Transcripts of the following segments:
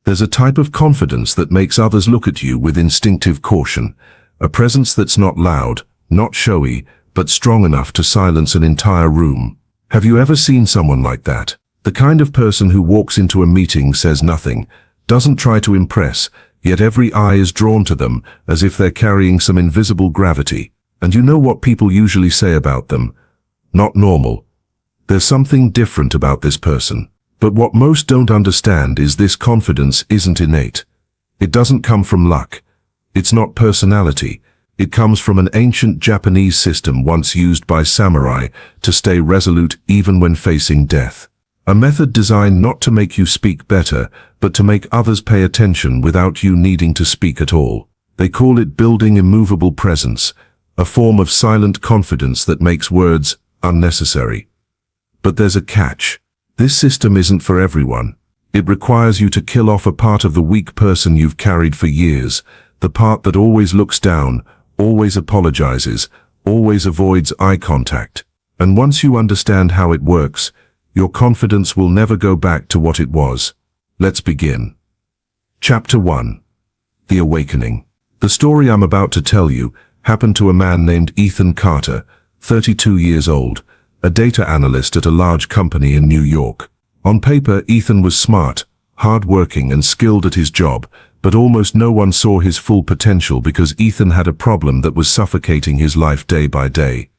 There's a type of confidence that makes others look at you with instinctive caution, a presence that's not loud, not showy, but strong enough to silence an entire room. Have you ever seen someone like that? The kind of person who walks into a meeting, says nothing, doesn't try to impress, yet every eye is drawn to them as if they're carrying some invisible gravity. And you know what people usually say about them? Not normal. There's something different about this person. But what most don't understand is this confidence isn't innate. It doesn't come from luck. It's not personality. It comes from an ancient Japanese system once used by samurai to stay resolute even when facing death. A method designed not to make you speak better, but to make others pay attention without you needing to speak at all. They call it building immovable presence, a form of silent confidence that makes words unnecessary. But there's a catch. This system isn't for everyone. It requires you to kill off a part of the weak person you've carried for years, the part that always looks down, always apologizes, always avoids eye contact. And once you understand how it works, your confidence will never go back to what it was. Let's begin. Chapter 1. The Awakening. The story I'm about to tell you happened to a man named Ethan Carter, 32 years old, a data analyst at a large company in New York. On paper, Ethan was smart, hard-working and skilled at his job, but almost no one saw his full potential because Ethan had a problem that was suffocating his life day by day.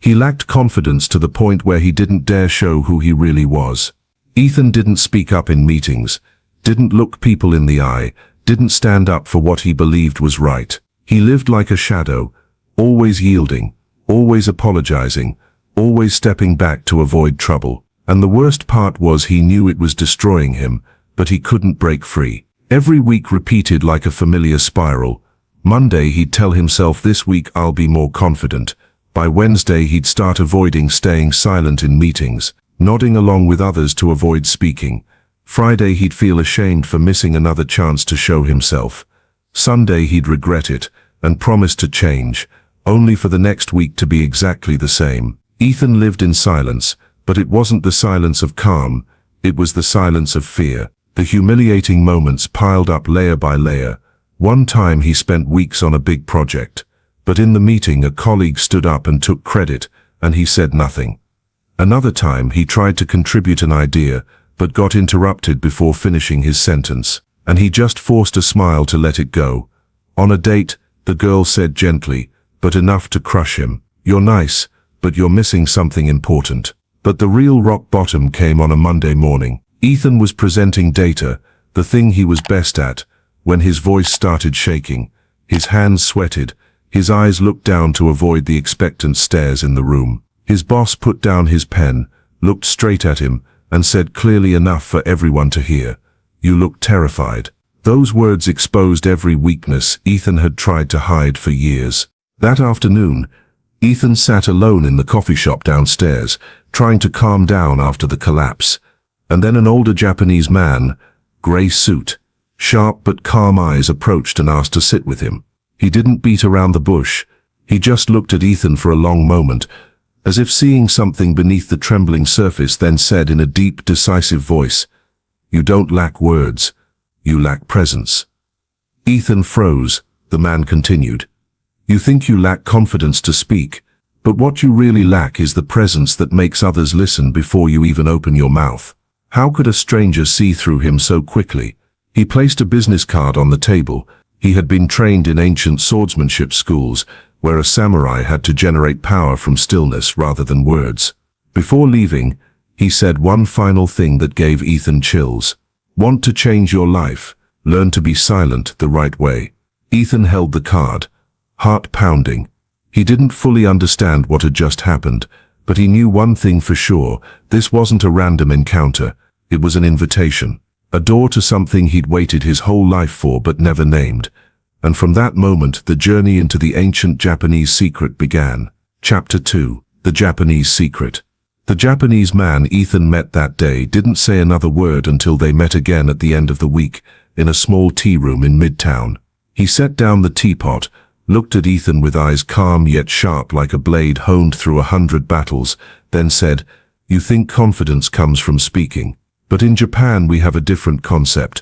He lacked confidence to the point where he didn't dare show who he really was. Ethan didn't speak up in meetings, didn't look people in the eye, didn't stand up for what he believed was right. He lived like a shadow, always yielding, always apologizing, always stepping back to avoid trouble. And the worst part was he knew it was destroying him, but he couldn't break free. Every week repeated like a familiar spiral. Monday he'd tell himself, this week I'll be more confident. By Wednesday he'd start avoiding staying silent in meetings, nodding along with others to avoid speaking. Friday he'd feel ashamed for missing another chance to show himself. Sunday he'd regret it and promise to change, only for the next week to be exactly the same. Ethan lived in silence, but it wasn't the silence of calm, it was the silence of fear. The humiliating moments piled up layer by layer. One time he spent weeks on a big project, but in the meeting a colleague stood up and took credit, and he said nothing. Another time he tried to contribute an idea, but got interrupted before finishing his sentence, and he just forced a smile to let it go. On a date, the girl said gently, but enough to crush him, "You're nice, but you're missing something important." But the real rock bottom came on a Monday morning. Ethan was presenting data, the thing he was best at, when his voice started shaking, his hands sweated, his eyes looked down to avoid the expectant stares in the room. His boss put down his pen, looked straight at him, and said clearly enough for everyone to hear, "You look terrified." Those words exposed every weakness Ethan had tried to hide for years. That afternoon, Ethan sat alone in the coffee shop downstairs, trying to calm down after the collapse. And then an older Japanese man, gray suit, sharp but calm eyes, approached and asked to sit with him. He didn't beat around the bush. He just looked at Ethan for a long moment, as if seeing something beneath the trembling surface, then said in a deep, decisive voice, "You don't lack words, you lack presence." Ethan froze. The man continued, "You think you lack confidence to speak, but what you really lack is the presence that makes others listen before you even open your mouth." How could a stranger see through him so quickly? He placed a business card on the table. He had been trained in ancient swordsmanship schools, where a samurai had to generate power from stillness rather than words. Before leaving, he said one final thing that gave Ethan chills. "Want to change your life? Learn to be silent the right way." Ethan held the card, heart pounding. He didn't fully understand what had just happened, but he knew one thing for sure: this wasn't a random encounter. It was an invitation, a door to something he'd waited his whole life for but never named. And from that moment, the journey into the ancient Japanese secret began. Chapter 2. The Japanese Secret. The Japanese man Ethan met that day didn't say another word until they met again at the end of the week, in a small tea room in Midtown. He set down the teapot, looked at Ethan with eyes calm yet sharp like a blade honed through 100 battles, then said, "You think confidence comes from speaking. But in Japan we have a different concept.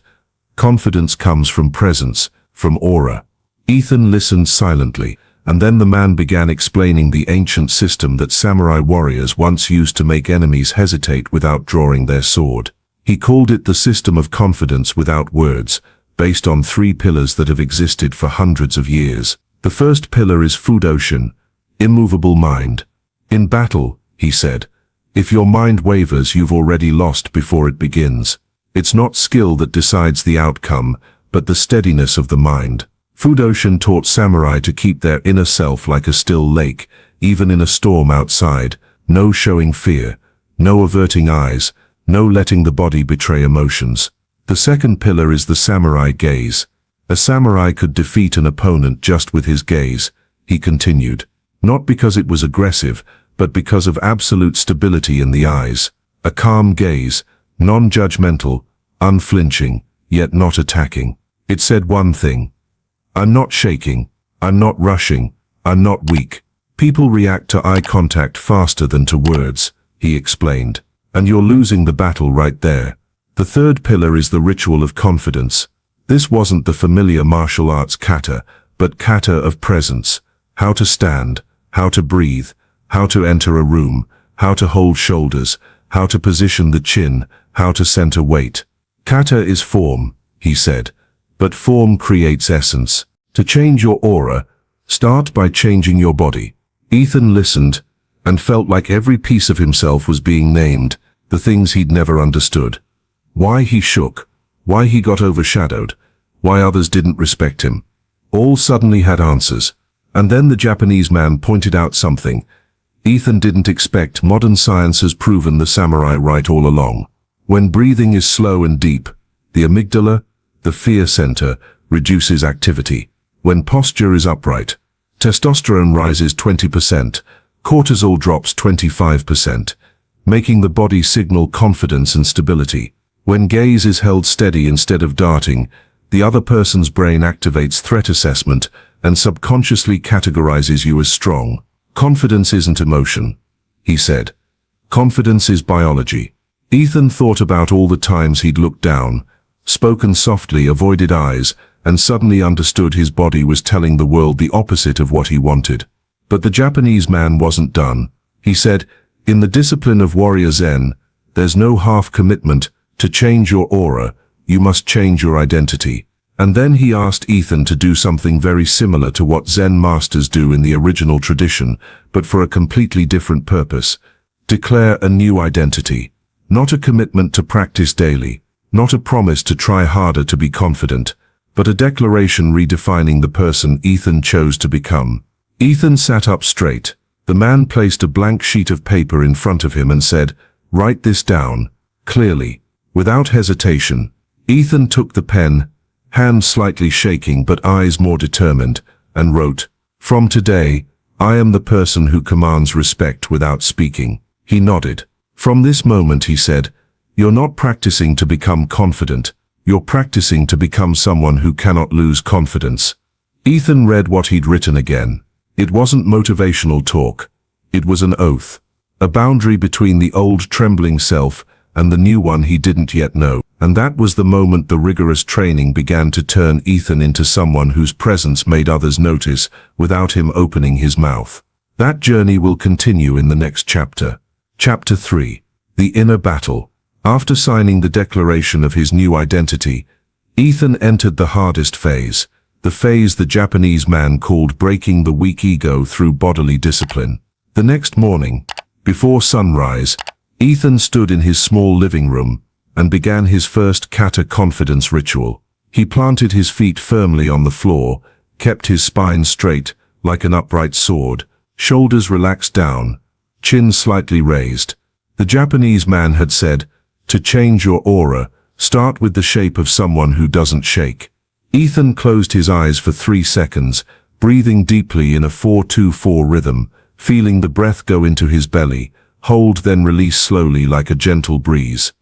Confidence comes from presence, from aura. Ethan listened silently, and then the man began explaining the ancient system that samurai warriors once used to make enemies hesitate without drawing their sword. He called it the system of confidence without words, based on 3 pillars that have existed for hundreds of years. The first pillar is Fudoshin, immovable mind. In battle, he said, if your mind wavers, you've already lost before it begins. It's not skill that decides the outcome, but the steadiness of the mind. Fudoshin taught samurai to keep their inner self like a still lake, even in a storm outside, no showing fear, no averting eyes, no letting the body betray emotions. The second pillar is the samurai gaze. A samurai could defeat an opponent just with his gaze, he continued, not because it was aggressive, but because of absolute stability in the eyes. A calm gaze, non-judgmental, unflinching, yet not attacking. It said one thing: I'm not shaking, I'm not rushing, I'm not weak. People react to eye contact faster than to words, he explained. And you're losing the battle right there. The third pillar is the ritual of confidence. This wasn't the familiar martial arts kata, but kata of presence. How to stand, how to breathe, how to enter a room, how to hold shoulders, how to position the chin, how to center weight. Kata is form, he said, but form creates essence. To change your aura, start by changing your body. Ethan listened and felt like every piece of himself was being named, the things he'd never understood. Why he shook, why he got overshadowed, why others didn't respect him. All suddenly had answers. And then the Japanese man pointed out something Ethan didn't expect. Modern science has proven the samurai right all along. When breathing is slow and deep, the amygdala, the fear center, reduces activity. When posture is upright, testosterone rises 20%, cortisol drops 25%, making the body signal confidence and stability. When gaze is held steady instead of darting, the other person's brain activates threat assessment and subconsciously categorizes you as strong. Confidence isn't emotion, he said. Confidence is biology. Ethan thought about all the times he'd looked down, spoken softly, avoided eyes, and suddenly understood his body was telling the world the opposite of what he wanted. But the Japanese man wasn't done. He said, in the discipline of warrior Zen, there's no half commitment. To change your aura, you must change your identity. And then he asked Ethan to do something very similar to what Zen masters do in the original tradition, but for a completely different purpose. Declare a new identity. Not a commitment to practice daily, not a promise to try harder to be confident, but a declaration redefining the person Ethan chose to become. Ethan sat up straight. The man placed a blank sheet of paper in front of him and said, write this down, clearly. Without hesitation, Ethan took the pen, hand slightly shaking but eyes more determined, and wrote, from today, I am the person who commands respect without speaking. He nodded. From this moment, he said, you're not practicing to become confident, you're practicing to become someone who cannot lose confidence. Ethan read what he'd written again. It wasn't motivational talk. It was an oath. A boundary between the old trembling self and the new one he didn't yet know. And that was the moment the rigorous training began to turn Ethan into someone whose presence made others notice without him opening his mouth. That journey will continue in the next chapter. Chapter 3. The Inner Battle. After signing the declaration of his new identity, Ethan entered the hardest phase, the phase the Japanese man called breaking the weak ego through bodily discipline. The next morning, before sunrise, Ethan stood in his small living room and began his first kata confidence ritual. He planted his feet firmly on the floor, kept his spine straight like an upright sword, shoulders relaxed down, chin slightly raised. The Japanese man had said, to change your aura, start with the shape of someone who doesn't shake. Ethan closed his eyes for 3 seconds, breathing deeply in a 4-2-4 rhythm, feeling the breath go into his belly, hold, then release slowly like a gentle breeze.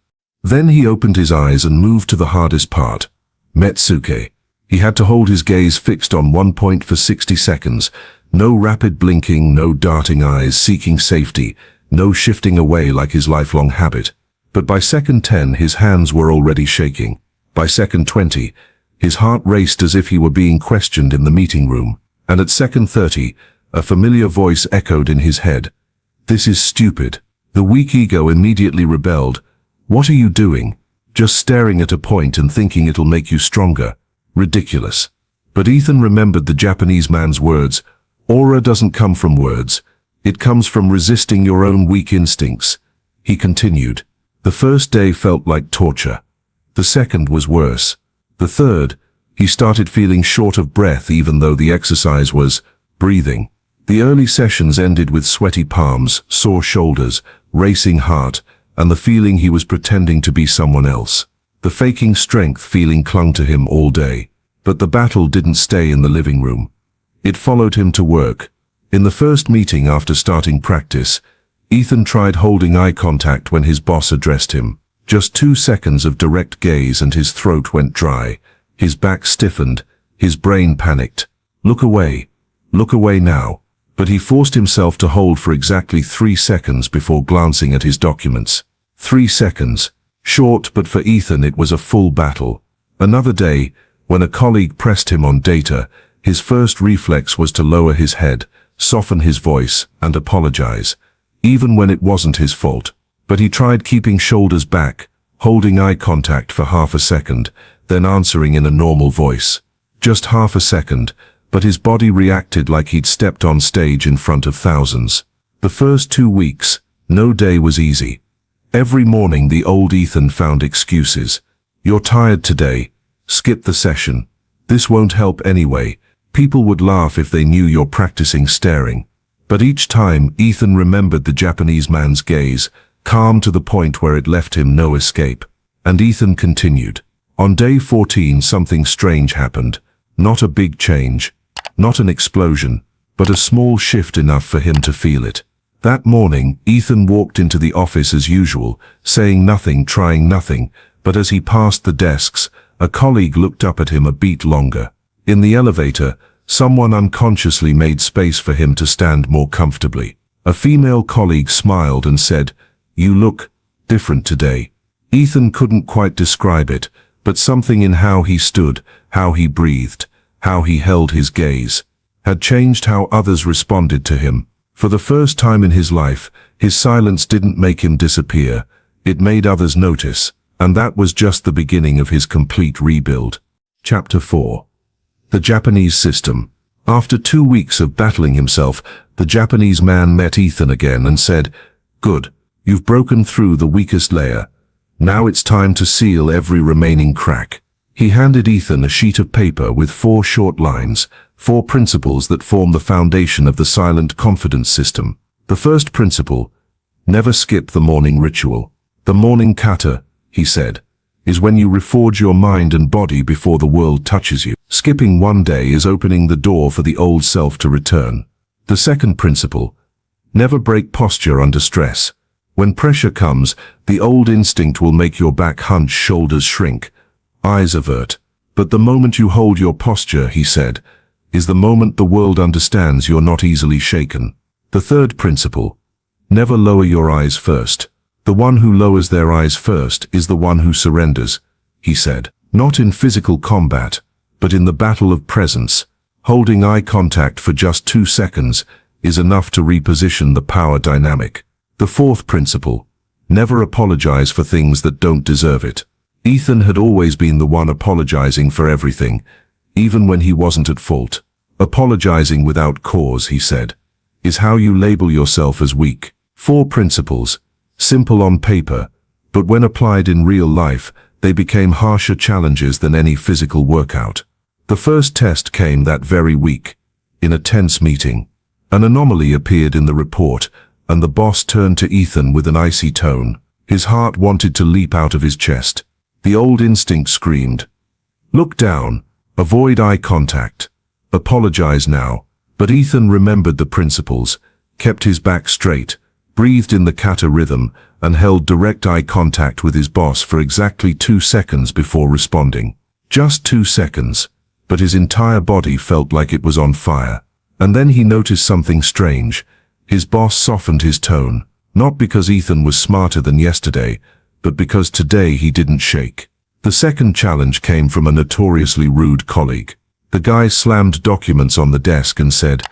Then he opened his eyes and moved to the hardest part, Metsuke. He had to hold his gaze fixed on one point for 60 seconds. No rapid blinking, no darting eyes seeking safety, no shifting away like his lifelong habit. But by second 10 his hands were already shaking. By second 20, his heart raced as if he were being questioned in the meeting room. And at second 30, a familiar voice echoed in his head. "This is stupid." The weak ego immediately rebelled. "What are you doing? Just staring at a point and thinking it'll make you stronger. Ridiculous." But Ethan remembered the Japanese man's words. Aura doesn't come from words. It comes from resisting your own weak instincts. He continued. The first day felt like torture. The second was worse. The third, he started feeling short of breath even though the exercise was breathing. The early sessions ended with sweaty palms, sore shoulders, racing heart, and the feeling he was pretending to be someone else. The faking strength feeling clung to him all day. But the battle didn't stay in the living room. It followed him to work. In the first meeting after starting practice, Ethan tried holding eye contact when his boss addressed him. Just 2 seconds of direct gaze and his throat went dry. His back stiffened. His brain panicked. Look away now. But he forced himself to hold for exactly 3 seconds before glancing at his documents. 3 seconds. Short, but for Ethan it was a full battle. Another day, when a colleague pressed him on data, his first reflex was to lower his head, soften his voice, and apologize, even when it wasn't his fault. But he tried keeping shoulders back, holding eye contact for half a second, then answering in a normal voice. Just half a second, but his body reacted like he'd stepped on stage in front of thousands. The first 2 weeks, no day was easy. Every morning the old Ethan found excuses. "You're tired today. Skip the session. This won't help anyway. People would laugh if they knew you're practicing staring." But each time, Ethan remembered the Japanese man's gaze, calm to the point where it left him no escape. And Ethan continued. On day 14, something strange happened. Not a big change, not an explosion, but a small shift enough for him to feel it. That morning, Ethan walked into the office as usual, saying nothing, trying nothing, but as he passed the desks, a colleague looked up at him a beat longer. In the elevator, someone unconsciously made space for him to stand more comfortably. A female colleague smiled and said, "You look different today." Ethan couldn't quite describe it, but something in how he stood, how he breathed, how he held his gaze, had changed how others responded to him. For the first time in his life, his silence didn't make him disappear, it made others notice. And that was just the beginning of his complete rebuild. Chapter 4. The Japanese System. After 2 weeks of battling himself, the Japanese man met Ethan again and said, "Good, you've broken through the weakest layer. Now it's time to seal every remaining crack." He handed Ethan a sheet of paper with 4 short lines, 4 principles that form the foundation of the silent confidence system. The first principle: never skip the morning ritual. The morning kata, he said, is when you reforge your mind and body before the world touches you. Skipping one day is opening the door for the old self to return. The second principle: never break posture under stress. When pressure comes, the old instinct will make your back hunch, shoulders shrink, eyes avert. But the moment you hold your posture, he said, is the moment the world understands you're not easily shaken. The third principle: never lower your eyes first. The one who lowers their eyes first is the one who surrenders, he said. Not in physical combat, but in the battle of presence. Holding eye contact for just 2 seconds is enough to reposition the power dynamic. The fourth principle: never apologize for things that don't deserve it. Ethan had always been the one apologizing for everything, even when he wasn't at fault. Apologizing without cause, he said, is how you label yourself as weak. 4 principles. Simple on paper, but when applied in real life, they became harsher challenges than any physical workout. The first test came that very week. In a tense meeting, an anomaly appeared in the report, and the boss turned to Ethan with an icy tone. His heart wanted to leap out of his chest. The old instinct screamed, "Look down, avoid eye contact, apologize now." But Ethan remembered the principles, kept his back straight, breathed in the kata rhythm, and held direct eye contact with his boss for exactly 2 seconds before responding. Just 2 seconds, but his entire body felt like it was on fire. And then he noticed something strange. His boss softened his tone, not because Ethan was smarter than yesterday, but because today he didn't shake. The second challenge came from a notoriously rude colleague. The guy slammed documents on the desk and said,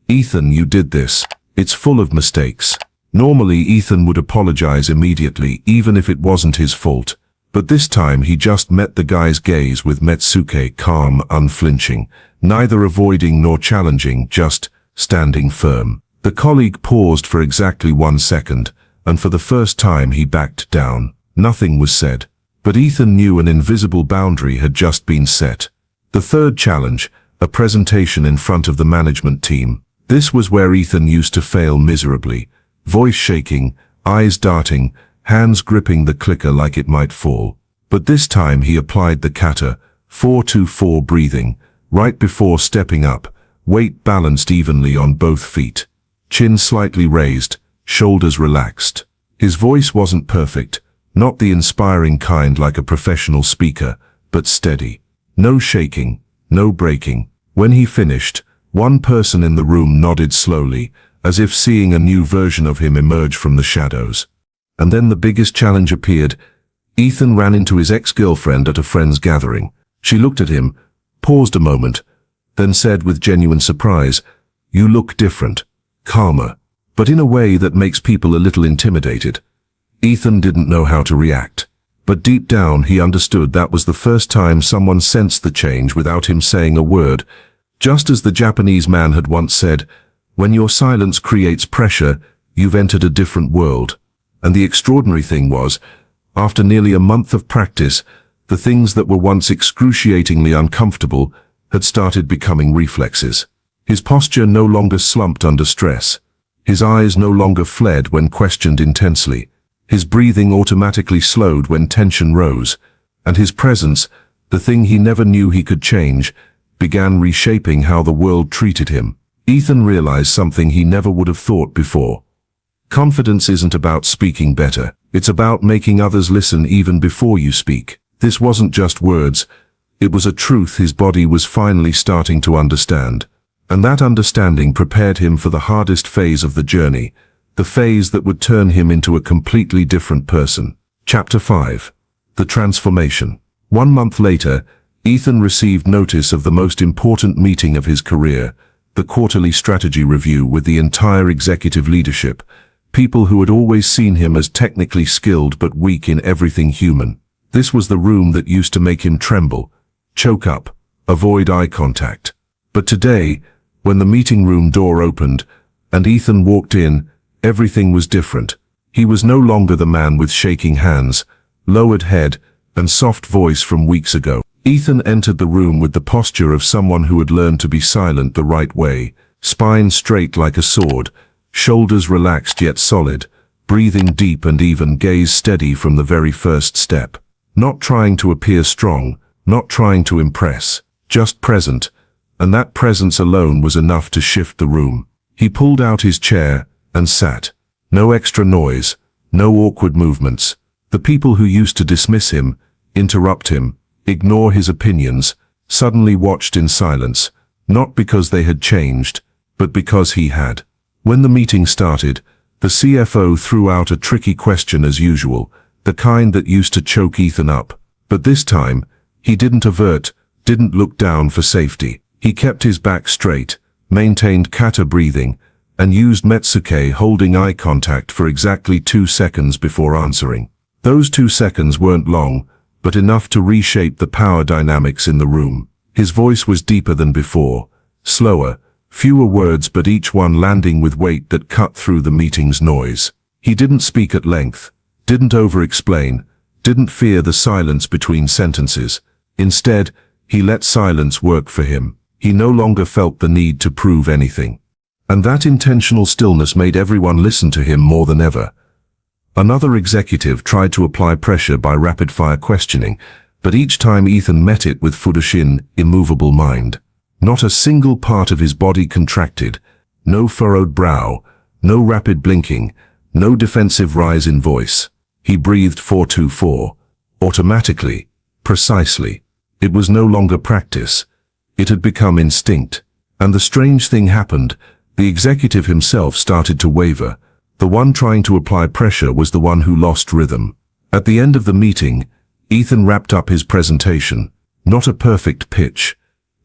"Ethan, you did this. It's full of mistakes." Normally, Ethan would apologize immediately, even if it wasn't his fault. But this time he just met the guy's gaze with Metsuke, calm, unflinching, neither avoiding nor challenging, just standing firm. The colleague paused for exactly 1 second, and for the first time he backed down. Nothing was said. But Ethan knew an invisible boundary had just been set. The third challenge, a presentation in front of the management team. This was where Ethan used to fail miserably. Voice shaking, eyes darting, hands gripping the clicker like it might fall. But this time he applied the kata, 4-2-4 breathing, right before stepping up, weight balanced evenly on both feet. Chin slightly raised, shoulders relaxed. His voice wasn't perfect, not the inspiring kind like a professional speaker, but steady. No shaking, no breaking. When he finished, one person in the room nodded slowly, as if seeing a new version of him emerge from the shadows. And then the biggest challenge appeared. Ethan ran into his ex-girlfriend at a friend's gathering. She looked at him, paused a moment, then said with genuine surprise, "You look different, calmer," but in a way that makes people a little intimidated. Ethan didn't know how to react, but deep down he understood that was the first time someone sensed the change without him saying a word. Just as the Japanese man had once said, "When your silence creates pressure, you've entered a different world." And the extraordinary thing was, after nearly a month of practice, the things that were once excruciatingly uncomfortable had started becoming reflexes. His posture no longer slumped under stress. His eyes no longer fled when questioned intensely. His breathing automatically slowed when tension rose. And his presence, the thing he never knew he could change, began reshaping how the world treated him. Ethan realized something he never would have thought before. Confidence isn't about speaking better. It's about making others listen even before you speak. This wasn't just words. It was a truth his body was finally starting to understand. And that understanding prepared him for the hardest phase of the journey, the phase that would turn him into a completely different person. Chapter 5. The Transformation. 1 month later, Ethan received notice of the most important meeting of his career, the quarterly strategy review with the entire executive leadership, people who had always seen him as technically skilled but weak in everything human. This was the room that used to make him tremble, choke up, avoid eye contact. But today, when the meeting room door opened and Ethan walked in, everything was different. He was no longer the man with shaking hands, lowered head, and soft voice from weeks ago. Ethan entered the room with the posture of someone who had learned to be silent the right way, spine straight like a sword, shoulders relaxed yet solid, breathing deep and even, gaze steady from the very first step. Not trying to appear strong, not trying to impress, just present, and that presence alone was enough to shift the room. He pulled out his chair and sat. No extra noise, no awkward movements. The people who used to dismiss him, interrupt him, ignore his opinions, suddenly watched in silence, not because they had changed, but because he had. When the meeting started, the CFO threw out a tricky question as usual, the kind that used to choke Ethan up. But this time, he didn't avert, didn't look down for safety. He kept his back straight, maintained kata breathing, and used Metsuke holding eye contact for exactly 2 seconds before answering. Those 2 seconds weren't long, but enough to reshape the power dynamics in the room. His voice was deeper than before, slower, fewer words but each one landing with weight that cut through the meeting's noise. He didn't speak at length, didn't over-explain, didn't fear the silence between sentences. Instead, he let silence work for him. He no longer felt the need to prove anything. And that intentional stillness made everyone listen to him more than ever. Another executive tried to apply pressure by rapid-fire questioning, but each time Ethan met it with Fudoshin, immovable mind. Not a single part of his body contracted, no furrowed brow, no rapid blinking, no defensive rise in voice. He breathed 4-2-4, automatically, precisely. It was no longer practice. It had become instinct. And the strange thing happened. The executive himself started to waver. The one trying to apply pressure was the one who lost rhythm. At the end of the meeting, Ethan wrapped up his presentation, not a perfect pitch,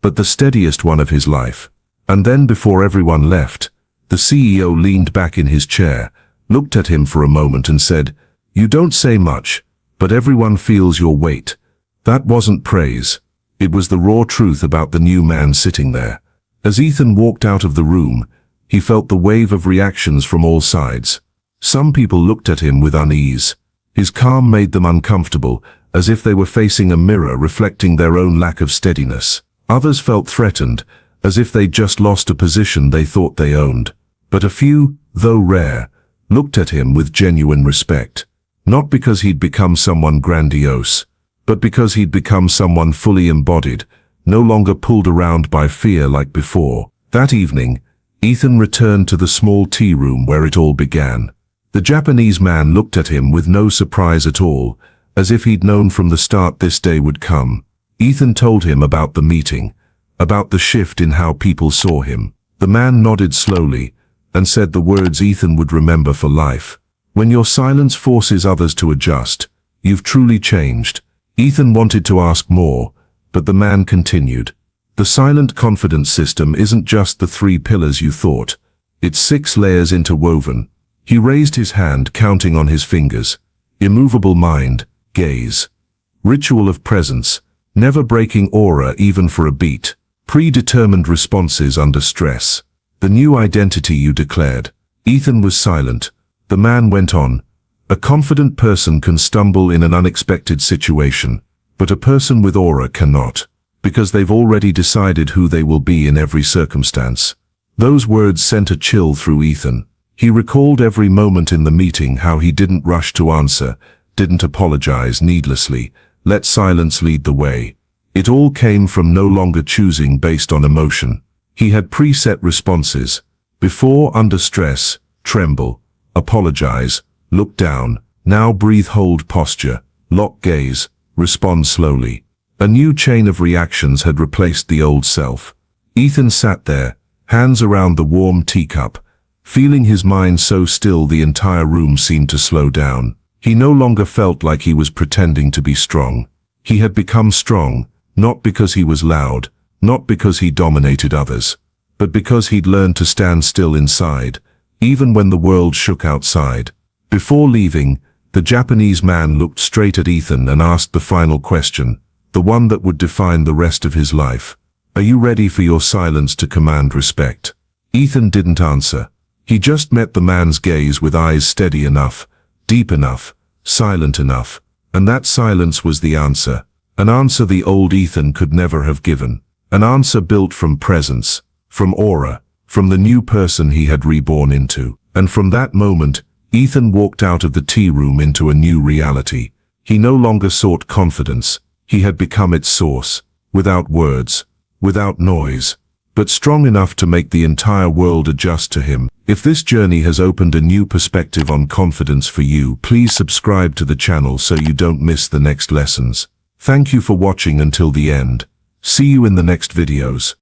but the steadiest one of his life. And then before everyone left, the CEO leaned back in his chair, looked at him for a moment and said, "You don't say much, but everyone feels your weight." That wasn't praise. It was the raw truth about the new man sitting there. As Ethan walked out of the room, he felt the wave of reactions from all sides. Some people looked at him with unease. His calm made them uncomfortable, as if they were facing a mirror reflecting their own lack of steadiness. Others felt threatened, as if they'd just lost a position they thought they owned. But a few, though rare, looked at him with genuine respect. Not because he'd become someone grandiose, but because he'd become someone fully embodied, no longer pulled around by fear like before. That evening, Ethan returned to the small tea room where it all began. The Japanese man looked at him with no surprise at all, as if he'd known from the start this day would come. Ethan told him about the meeting, about the shift in how people saw him. The man nodded slowly and said the words Ethan would remember for life. "When your silence forces others to adjust, you've truly changed." Ethan wanted to ask more, but the man continued. "The silent confidence system isn't just the 3 pillars you thought. It's 6 layers interwoven." He raised his hand, counting on his fingers. Immovable mind, gaze. Ritual of presence, never breaking aura even for a beat. Predetermined responses under stress. The new identity you declared. Ethan was silent. The man went on. "A confident person can stumble in an unexpected situation, but a person with aura cannot, because they've already decided who they will be in every circumstance." Those words sent a chill through Ethan. He recalled every moment in the meeting, how he didn't rush to answer, didn't apologize needlessly, let silence lead the way. It all came from no longer choosing based on emotion. He had preset responses. Before, under stress, tremble, apologize, look down. Now breathe, hold posture, lock gaze, respond slowly. A new chain of reactions had replaced the old self. Ethan sat there, hands around the warm teacup, feeling his mind so still the entire room seemed to slow down. He no longer felt like he was pretending to be strong. He had become strong, not because he was loud, not because he dominated others, but because he'd learned to stand still inside, even when the world shook outside. Before leaving, the Japanese man looked straight at Ethan and asked the final question, the one that would define the rest of his life. "Are you ready for your silence to command respect?" Ethan didn't answer. He just met the man's gaze with eyes steady enough, deep enough, silent enough, and that silence was the answer. An answer the old Ethan could never have given. An answer built from presence, from aura, from the new person he had reborn into. And from that moment, Ethan walked out of the tea room into a new reality. He no longer sought confidence. He had become its source, without words, without noise, but strong enough to make the entire world adjust to him. If this journey has opened a new perspective on confidence for you, please subscribe to the channel so you don't miss the next lessons. Thank you for watching until the end. See you in the next videos.